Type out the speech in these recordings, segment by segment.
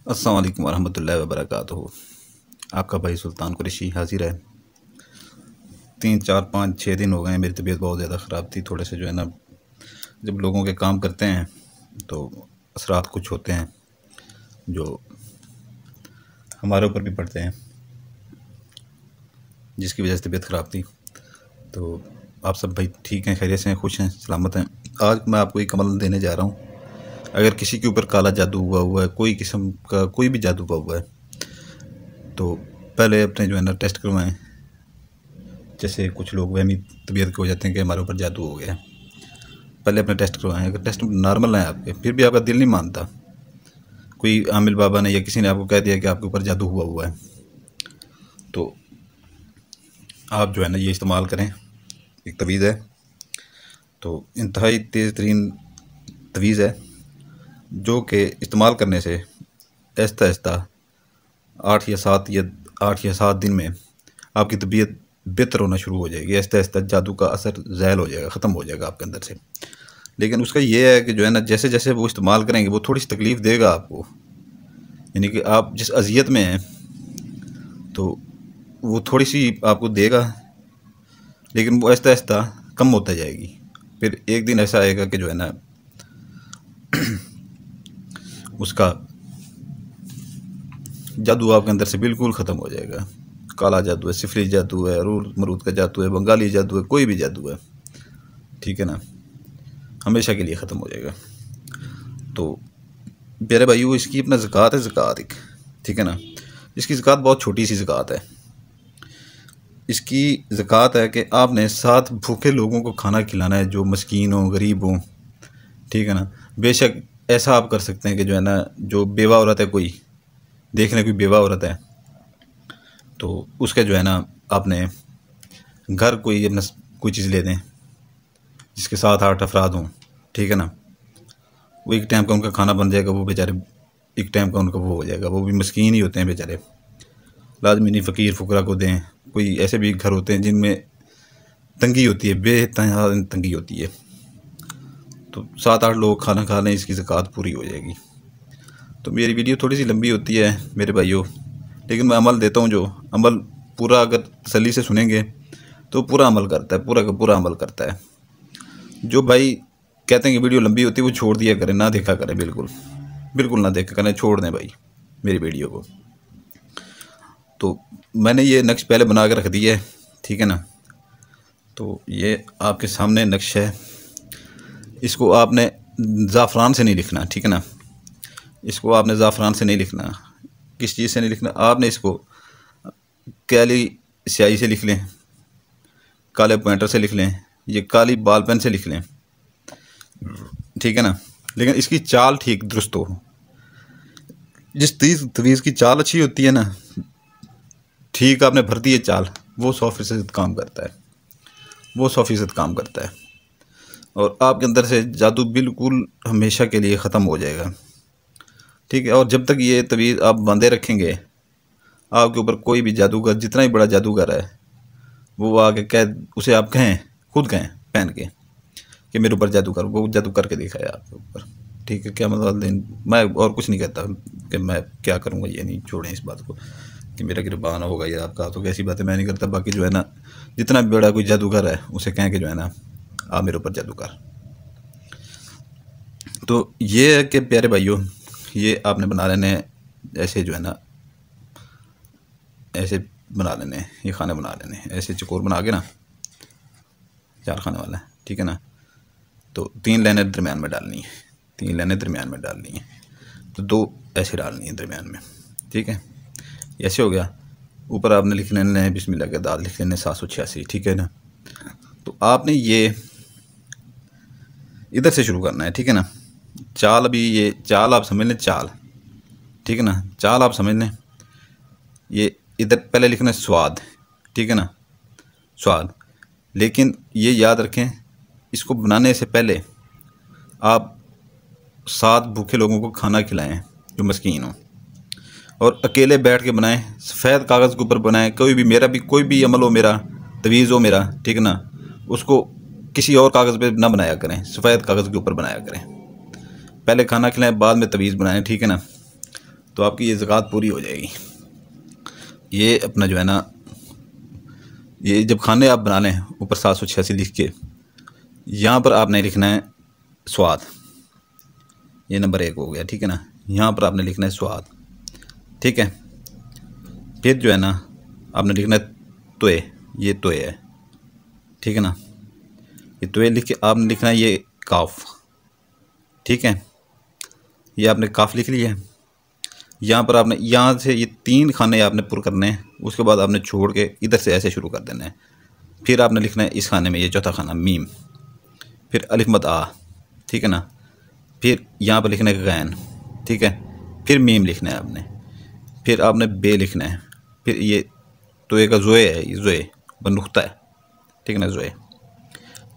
अस्सलाम वालेकुम वरहमतुल्लाहि वबरकातुहू। आपका भाई सुल्तान कुरैशी हाजिर है। 3 4 5 6 दिन हो गए हैं। मेरी तबीयत बहुत ज़्यादा ख़राब थी। थोड़े से जो है ना, जब लोगों के काम करते हैं तो असरात कुछ होते हैं जो हमारे ऊपर भी पड़ते हैं, जिसकी वजह से तबीयत ख़राब थी। तो आप सब भाई ठीक हैं, खैरियत से हैं, खुश हैं, सलामत हैं। आज मैं आपको एक अमल देने जा रहा हूँ। अगर किसी के ऊपर काला जादू हुआ है, कोई किस्म का कोई भी जादू हुआ है, तो पहले अपने जो है ना टेस्ट करवाएं। जैसे कुछ लोग वहमी तबीयत के हो जाते हैं कि हमारे ऊपर जादू हो गया, पहले अपने टेस्ट करवाएं। अगर टेस्ट नॉर्मल है आपके, फिर भी आपका दिल नहीं मानता, कोई आमिल बाबा ने या किसी ने आपको कह दिया कि आपके ऊपर जादू हुआ है, तो आप जो है ना ये इस्तेमाल करें। एक तवीज़ है, तो इंतहाई तेज़ तरीन तवीज़ है, जो कि इस्तेमाल करने से आहिस्ता आहिस्ता 8 या 7 दिन में आपकी तबीयत बेहतर होना शुरू हो जाएगी। आहिस्ता आहिस्ता जादू का असर ज़ायल हो जाएगा, ख़त्म हो जाएगा आपके अंदर से। लेकिन उसका ये है कि जो है ना, जैसे जैसे वो इस्तेमाल करेंगे वो थोड़ी सी तकलीफ़ देगा आपको, यानी कि आप जिस अज़ियत में हैं तो वो थोड़ी सी आपको देगा, लेकिन वो आहिस्ता आहिस्ता कम होता जाएगी। फिर एक दिन ऐसा आएगा कि जो है ना उसका जादू आपके अंदर से बिल्कुल ख़त्म हो जाएगा। काला जादू है, सिफरी जादू है, रूल मरूद का जादू है, बंगाली जादू है, कोई भी जादू है, ठीक है ना, हमेशा के लिए ख़त्म हो जाएगा। तो प्यारे भाइयों, इसकी अपना ज़कात है, ज़कात एक, ठीक है ना। इसकी ज़कात बहुत छोटी सी ज़कात है। इसकी ज़कात है कि आपने 7 भूखे लोगों को खाना खिलाना है, जो मस्कीन हो, गरीब हो, ठीक है ना। बेशक ऐसा आप कर सकते हैं कि जो है ना, जो बेवा औरत है, कोई देख लें कोई बेवा औरत है, तो उसके जो है ना आपने घर कोई अपना कोई चीज़ ले दें जिसके 7 8 अफराद हों, ठीक है ना। वो एक टाइम का उनका खाना बन जाएगा, वो बेचारे एक टाइम का उनका वो हो जाएगा। वो भी मस्कीन ही होते हैं बेचारे, लाजमी नहीं फ़कीर फ़ुकरा को दें। कोई ऐसे भी घर होते हैं जिनमें तंगी होती है, बेतहा तंगी होती है, तो 7 8 लोग खाना खा लें, इसकी ज़कात पूरी हो जाएगी। तो मेरी वीडियो थोड़ी सी लंबी होती है मेरे भाइयों, लेकिन मैं अमल देता हूँ। जो अमल पूरा अगर तसल्ली से सुनेंगे तो पूरा अमल करता है, पूरा का पूरा अमल करता है। जो भाई कहते हैं कि वीडियो लंबी होती है, वो छोड़ दिया करें, ना देखा करें, बिल्कुल बिल्कुल ना देखा करें, छोड़ दें भाई मेरी वीडियो को। तो मैंने ये नक्श पहले बना के रख दिया है, ठीक है ना। तो ये आपके सामने नक्श है। इसको आपने ज़ाफ़रान से नहीं लिखना, ठीक है ना। इसको आपने ज़ाफ़रान से नहीं लिखना। किस चीज़ से नहीं लिखना, आपने इसको काली स्याही से लिख लें, काले पॉइंटर से लिख लें, ये काली बॉल पेन से लिख लें, ठीक है ना। लेकिन इसकी चाल ठीक दुरुस्त हो। जिस तवीज़ की चाल अच्छी होती है ना, ठीक आपने भर दी है चाल, वो 100% काम करता है, वो 100% काम करता है। और आपके अंदर से जादू बिल्कुल हमेशा के लिए ख़त्म हो जाएगा, ठीक है। और जब तक ये तवीज़ आप बांधे रखेंगे, आपके ऊपर कोई भी जादूगर, जितना ही बड़ा जादूगर है, वो आके कह, उसे आप कहें, खुद कहें पहन के कि मेरे ऊपर जादू कर, वो जादू करके दिखाए आपके ऊपर, ठीक है। क्या मतलब, मैं और कुछ नहीं कहता कि मैं क्या करूँगा, ये नहीं, छोड़ें इस बात को कि मेरा गिरबान होगा या आपका, तो कैसी बातें मैं नहीं करता। बाकी जो है ना, जितना भी बड़ा कोई जादूगर है, उसे कहें कि जो है ना, आप मेरे ऊपर जादू कर। तो ये है कि प्यारे भाइयों, ये आपने बना लेने ऐसे, जो है ना, ऐसे बना लेने, ये खाने बना लेने, ऐसे चकोर बना के ना, 4 खाने वाला है, ठीक है ना। तो 3 लाइनें दरमियान में डालनी है, 3 लाइनें दरमियान में डालनी है, तो 2 ऐसे डालनी है दरमियान में, ठीक है। ऐसे हो गया। ऊपर आपने लिख लेने बिस्मिल्लाह के दाद लिख लेने 786, ठीक है ना। तो आपने ये इधर से शुरू करना है, ठीक है ना। चाल, अभी ये चाल आप समझ लें, चाल, ठीक है ना, चाल आप समझ लें। ये इधर पहले लिखना है स्वाद, ठीक है ना, स्वाद। लेकिन ये याद रखें, इसको बनाने से पहले आप 7 भूखे लोगों को खाना खिलाएं जो मस्कीन हो, और अकेले बैठ के बनाएं, सफ़ेद कागज़ के ऊपर बनाएं। कोई भी, मेरा भी कोई भी अमल हो, मेरा तवीज़ हो मेरा, ठीक है ना, उसको किसी और कागज़ पे ना बनाया करें, सफ़ेद कागज़ के ऊपर बनाया करें। पहले खाना खिलाएं, बाद में तवीज़ बनाएं, ठीक है ना। तो आपकी ये ज़कात पूरी हो जाएगी। ये अपना जो है ना, ये जब खाने आप बना लें ऊपर 786 लिख के, यहाँ पर आपने लिखना है स्वाद। ये नंबर 1 हो गया, ठीक है ना। यहाँ पर आपने लिखना है स्वाद, ठीक है। फिर जो है ना आपने लिखना है तोय, ये तोय है, ठीक है ना। ये तोय लिख के आपने लिखना है ये काफ, ठीक है। ये आपने काफ लिख लिया है। यहाँ पर आपने यहाँ से ये 3 खाने आपने पुर करने हैं, उसके बाद आपने छोड़ के इधर से ऐसे शुरू कर देना है। फिर आपने लिखना है इस खाने में ये चौथा खाना मीम, फिर अलिफ मद आ, ठीक है ना। फिर यहाँ पर लिखना है गैन, ठीक है। फिर मीम लिखना है आपने, फिर आपने बे लिखना है, फिर ये तो एक जोए है, ये जोए बनुख्ता है, ठीक है ना, जोए।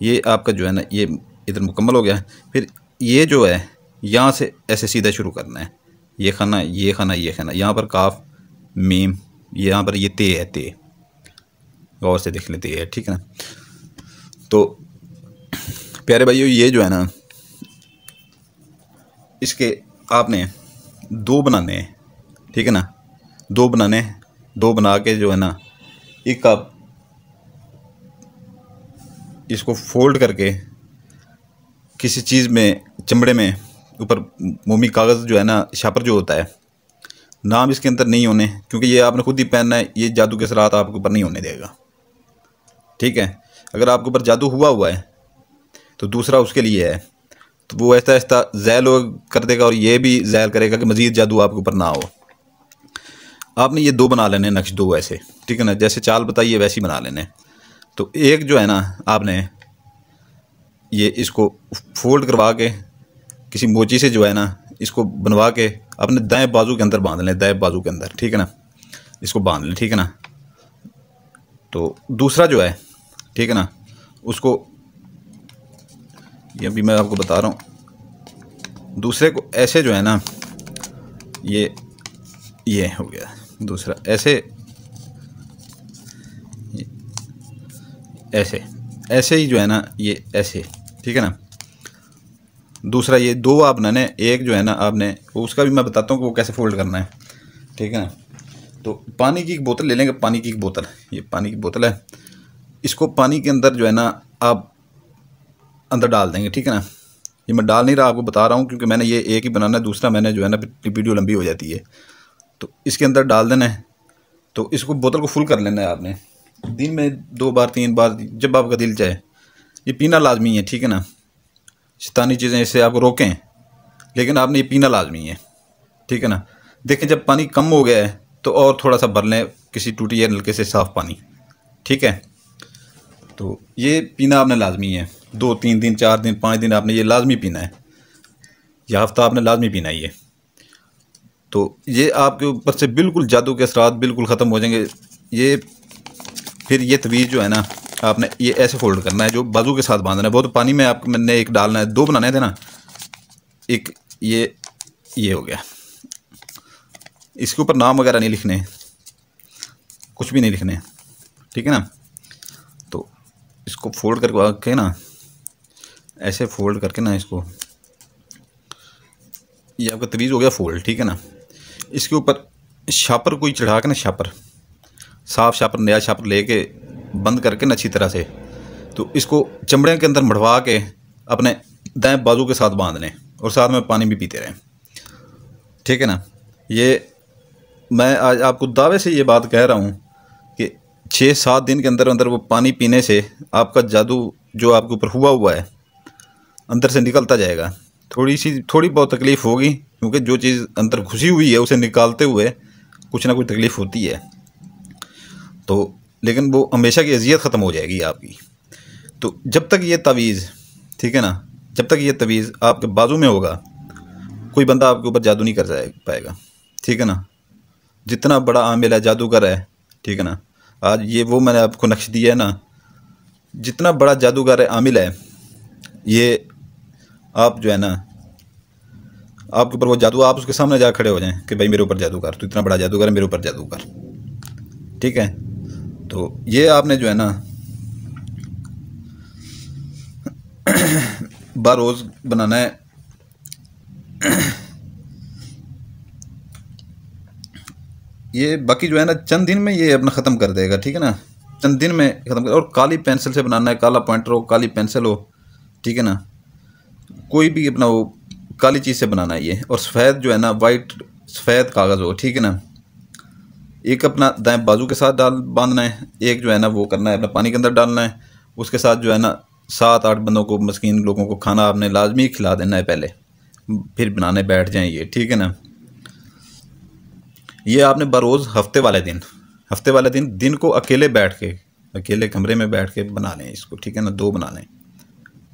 ये आपका जो है ना ये इधर मुकम्मल हो गया। फिर ये जो है यहाँ से ऐसे सीधा शुरू करना है, ये खाना ये खाना ये खाना। यहाँ पर काफ मीम, यहाँ पर ये ते है, ते गौर से देख लेते हैं, ठीक है ना। तो प्यारे भाइयों ये जो है ना इसके आपने 2 बनाने हैं, ठीक है ना। 2 बनाने, 2 बना के जो है ना एक आप इसको फोल्ड करके किसी चीज़ में, चमड़े में, ऊपर मोमी कागज़ जो है ना, शापर जो होता है, नाम इसके अंदर नहीं होने, क्योंकि ये आपने खुद ही पहनना है। ये जादू के असरात आपके ऊपर नहीं होने देगा, ठीक है। अगर आपके ऊपर जादू हुआ है तो दूसरा उसके लिए है, तो वो ऐसा ऐसा ज़ैल कर देगा और ये भी ज़ैल करेगा कि मज़ीद जादू आपके ऊपर ना हो। आपने ये 2 बना लेने नक्श, 2 ऐसे, ठीक है ना, जैसे चाल बताइए वैसे ही बना लेने। तो एक जो है ना आपने ये इसको फोल्ड करवा के किसी मोची से जो है ना इसको बनवा के अपने दाएं बाजू के अंदर बांध लें, दाएं बाजू के अंदर, ठीक है ना। इसको बांध लें, ठीक है ना। तो दूसरा जो है, ठीक है ना, उसको ये अभी मैं आपको बता रहा हूँ। दूसरे को ऐसे जो है ना ये हो गया दूसरा, ऐसे ऐसे ऐसे ही जो है ना ये ऐसे, ठीक है ना। दूसरा ये 2 आप बनाने, एक जो है ना आपने उसका भी मैं बताता हूँ कि वो कैसे फोल्ड करना है, ठीक है ना। तो पानी की एक बोतल ले लेंगे, पानी की एक बोतल, ये पानी की बोतल है। इसको पानी के अंदर जो है ना आप अंदर डाल देंगे, ठीक है ना। ये मैं डाल नहीं रहा, आपको बता रहा हूँ, क्योंकि मैंने ये एक ही बनाना है, दूसरा मैंने जो है ना वीडियो लंबी हो जाती है। तो इसके अंदर डाल देना है। तो इसको बोतल को फुल कर लेना है आपने, दिन में 2 बार 3 बार जब आपका दिल चाहे। ये पीना लाजमी है, ठीक है ना। शैतानी चीज़ें इससे आपको रोकें, लेकिन आपने ये पीना लाजमी है, ठीक है ना। देखें जब पानी कम हो गया है तो और थोड़ा सा भर लें किसी टूटी या नलके से साफ़ पानी, ठीक है। तो ये पीना आपने लाजमी है, 2 3 दिन 4 दिन 5 दिन आपने ये लाजमी पीना है, या हफ्ता आपने लाजमी पीना ही है। तो ये आपके ऊपर से बिल्कुल जादू के असरात बिल्कुल ख़त्म हो जाएंगे। ये फिर ये तवीज़ जो है ना आपने ये ऐसे फोल्ड करना है, जो बाजू के साथ बांधना है। वो तो पानी में आपको मैंने एक डालना है, 2 बनाने थे ना, एक ये हो गया। इसके ऊपर नाम वगैरह नहीं लिखने, कुछ भी नहीं लिखने, ठीक है ना। तो इसको फोल्ड करके ना ऐसे फोल्ड करके ना इसको, ये आपका तवीज़ हो गया फोल्ड, ठीक है ना। इसके ऊपर शापर कोई चढ़ा के ना, शापर साफ शापर, नया शापर लेके बंद करके ना अच्छी तरह से, तो इसको चमड़े के अंदर मढ़वा के अपने दाएं बाजू के साथ बांध लें और साथ में पानी भी पीते रहें, ठीक है ना। ये मैं आज आपको दावे से ये बात कह रहा हूँ कि 6-7 दिन के अंदर अंदर वो पानी पीने से आपका जादू जो आपके ऊपर हुआ है अंदर से निकलता जाएगा। थोड़ी बहुत तकलीफ़ होगी, क्योंकि जो चीज़ अंदर घुसी हुई है उसे निकालते हुए कुछ ना कुछ तकलीफ़ होती है, तो लेकिन वो हमेशा की अजियत ख़त्म हो जाएगी आपकी। तो जब तक ये तवीज़, ठीक है ना, जब तक ये तवीज़ आपके बाजू में होगा, कोई बंदा आपके ऊपर जादू नहीं कर पाएगा, ठीक है ना। जितना बड़ा आमिल है, जादूगर है, ठीक है ना, आज ये वो मैंने आपको नक्श दिया है ना, जितना बड़ा जादूगर है, आमिल है, ये आप जो है ना आपके ऊपर वो जादू, आप उसके सामने जा खड़े हो जाएं कि भाई मेरे ऊपर जादू कर, तू इतना बड़ा जादूगर है, मेरे ऊपर जादू कर, ठीक है। तो ये आपने जो है ना रोज़ बनाना है। ये बाकी जो है ना चंद दिन में ये अपना ख़त्म कर देगा, ठीक है ना, चंद दिन में ख़त्म कर। और काली पेंसिल से बनाना है, काला पॉइंटर हो, काली पेंसिल हो, ठीक है ना, कोई भी अपना वो काली चीज़ से बनाना है ये। और सफ़ेद जो है ना, वाइट सफ़ेद कागज़ हो, ठीक है ना। एक अपना दाएं बाजू के साथ बांधना है, एक जो है ना वो करना है अपना पानी के अंदर डालना है। उसके साथ जो है ना 7-8 बंदों को, मस्कीन लोगों को खाना आपने लाजमी खिला देना है पहले, फिर बनाने बैठ जाएँ ये, ठीक है ना। ये आपने बरोज़ हफ्ते वाले दिन को अकेले बैठ के, अकेले कमरे में बैठ के बना लें इसको, ठीक है ना। 2 बना लें,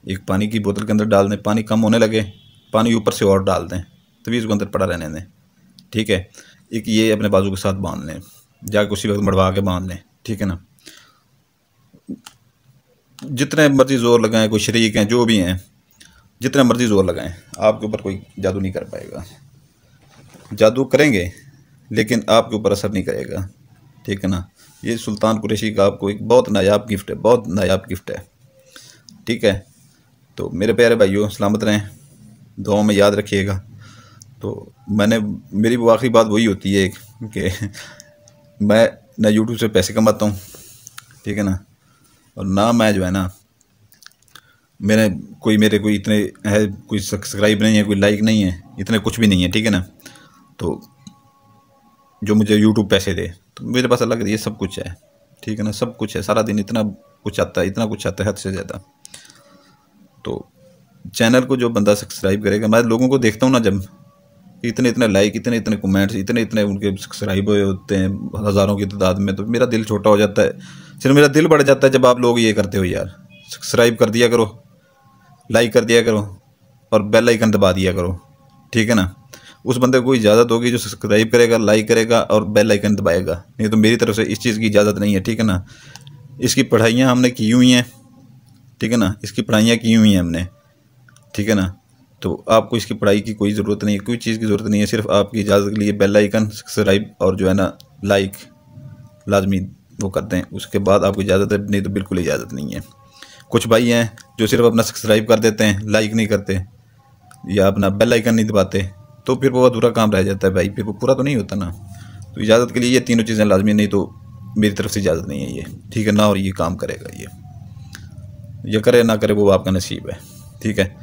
एक पानी की बोतल के अंदर डाल दें, पानी कम होने लगे पानी ऊपर से और डाल दें, तभी इसको अंदर पड़ा रहने दें, ठीक है। एक ये अपने बाजू के साथ बांध लें, जाके उसी वक्त मड़वा के बांध लें, ठीक है ना। जितने मर्जी ज़ोर लगाएं, कोई शरीक हैं जो भी हैं, जितना मर्जी ज़ोर लगाएं, आपके ऊपर कोई जादू नहीं कर पाएगा। जादू करेंगे लेकिन आपके ऊपर असर नहीं करेगा, ठीक है ना। ये सुल्तान कुरैशी का आपको एक बहुत नायाब गिफ्ट है, बहुत नायाब गिफ्ट है, ठीक है। तो मेरे प्यारे भाइयों, सलामत रहें, दुआओं में याद रखिएगा। तो मेरी वो आखिरी बात वही होती है कि मैं ना यूट्यूब से पैसे कमाता हूँ, ठीक है ना, और ना मैं जो है ना मेरे कोई इतने है, कोई सब्सक्राइब नहीं है, कोई लाइक नहीं है, इतने कुछ भी नहीं है, ठीक है ना। तो जो मुझे यूट्यूब पैसे दे, तो मेरे पास अलग ये सब कुछ है, ठीक है ना, सब कुछ है। सारा दिन इतना कुछ आता है, इतना कुछ आता है हद से ज़्यादा। तो चैनल को जो बंदा सब्सक्राइब करेगा, मैं लोगों को देखता हूँ ना, जब इतने इतने लाइक, इतने इतने कमेंट्स, इतने इतने उनके सब्सक्राइब हुए होते हैं हज़ारों की तादाद में, तो मेरा दिल छोटा हो जाता है। सिर्फ मेरा दिल बढ़ जाता है जब आप लोग ये करते हो यार, सब्सक्राइब कर दिया करो, लाइक कर दिया करो और बेल आइकन दबा दिया करो, ठीक है ना। उस बंदे को इजाज़त होगी जो सब्सक्राइब करेगा, लाइक करेगा और बेल आइकन दबाएगा, नहीं तो मेरी तरफ से इस चीज़ की इजाज़त नहीं है, ठीक है ना। इसकी पढ़ाइयाँ हमने की हुई हैं, ठीक है ना, इसकी पढ़ाइयाँ की हुई हैं हमने, ठीक है ना। तो आपको इसकी पढ़ाई की कोई ज़रूरत नहीं है, कोई चीज़ की ज़रूरत नहीं है, सिर्फ आपकी इजाज़त के लिए बेल आइकन, सब्सक्राइब और जो है ना लाइक लाजमी वो करते हैं, उसके बाद आपको इजाज़त है, नहीं तो बिल्कुल इजाज़त नहीं है। कुछ भाई हैं जो सिर्फ अपना सब्सक्राइब कर देते हैं, लाइक नहीं करते या अपना बेल आइकन नहीं दबाते, तो फिर वो अधूरा काम रह जाता है भाई, फिर वो पूरा तो नहीं होता ना। तो इजाज़त के लिए ये तीनों चीज़ें लाजमी, नहीं तो मेरी तरफ से इजाज़त नहीं है ये, ठीक है ना। और ये काम करेगा, ये करे ना करे वो आपका नसीब है, ठीक है।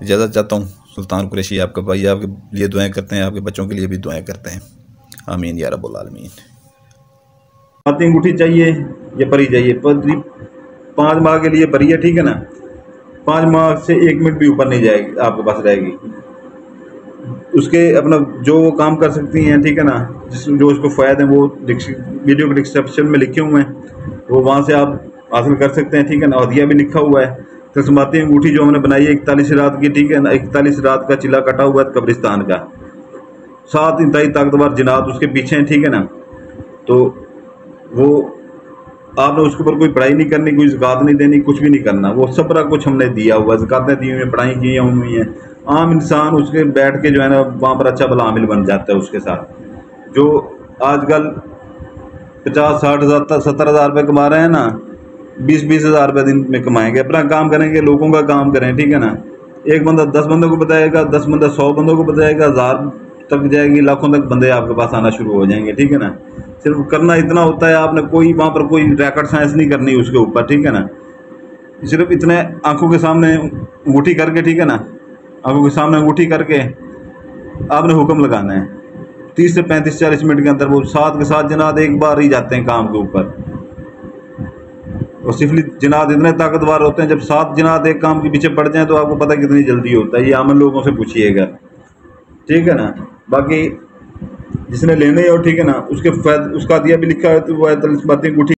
इजाज़त चाहता हूँ, सुल्तान कुरैशी आपका भाई, आपके लिए दुआएं करते हैं, आपके बच्चों के लिए भी दुआएं करते हैं। आमीन या रब्बुल आलमीन। बातें अंगूठी चाहिए या परी चाहिए, परी 5 माह के लिए परी है, ठीक है ना। 5 माह से 1 मिनट भी ऊपर नहीं जाएगी, आपके पास रहेगी। उसके अपना जो वो काम कर सकती हैं, ठीक है ना, जो उसको फ़ायदे हैं वो वीडियो के डिस्क्रिप्शन में लिखे हुए हैं, वो वहाँ से आप हासिल कर सकते हैं, ठीक है ना। हदिया भी लिखा हुआ है। तस्माती अंगूठी जो हमने बनाई है 41 रात की, ठीक है ना, 41 रात का चिल्ला कटा हुआ है कब्रिस्तान का, 7 इंतहाई ताकतवर जिनात उसके पीछे हैं, ठीक है ना। तो वो आपने उसके ऊपर कोई पढ़ाई नहीं करनी, कोई ज़कात नहीं देनी, कुछ भी नहीं करना, वो सबरा कुछ हमने दिया हुआ, ज़कातें दी हुई हैं, पढ़ाई की हुई हैं। आम इंसान उसके बैठ के जो है ना वहाँ पर अच्छा भला आमिल बन जाता है उसके साथ। जो आजकल 50-60 हज़ार 70 हज़ार रुपये कमा रहे हैं ना, 20-20 हज़ार रुपये दिन में कमाएंगे, अपना काम करेंगे, लोगों का काम करें, ठीक है ना। एक बंदा 10 बंदों को बताएगा, 10 बंदा 100 बंदों को बताएगा, 1000 तक जाएगी, लाखों तक बंदे आपके पास आना शुरू हो जाएंगे, ठीक है ना। सिर्फ करना इतना होता है, आपने कोई वहाँ पर कोई रैकेट साइंस नहीं करनी उसके ऊपर, ठीक है ना। सिर्फ इतने आंखों के सामने अंगूठी करके, ठीक है ना, आंखों के सामने अंगूठी करके आपने हुक्म लगाना है। 30 से 35-40 मिनट के अंदर वो 7 के 7 जनाद एक बार ही जाते हैं काम के ऊपर। और सिफली जनाद इतने ताकतवर होते हैं, जब 7 जनाद एक काम के पीछे पड़ जाएं तो आपको पता कितनी जल्दी होता है। ये आमन लोगों से पूछिएगा, ठीक है ना। बाकी जिसने लेने हो, ठीक है ना, उसका दिया भी लिखा है, तो वो है तस्माती अंगूठी।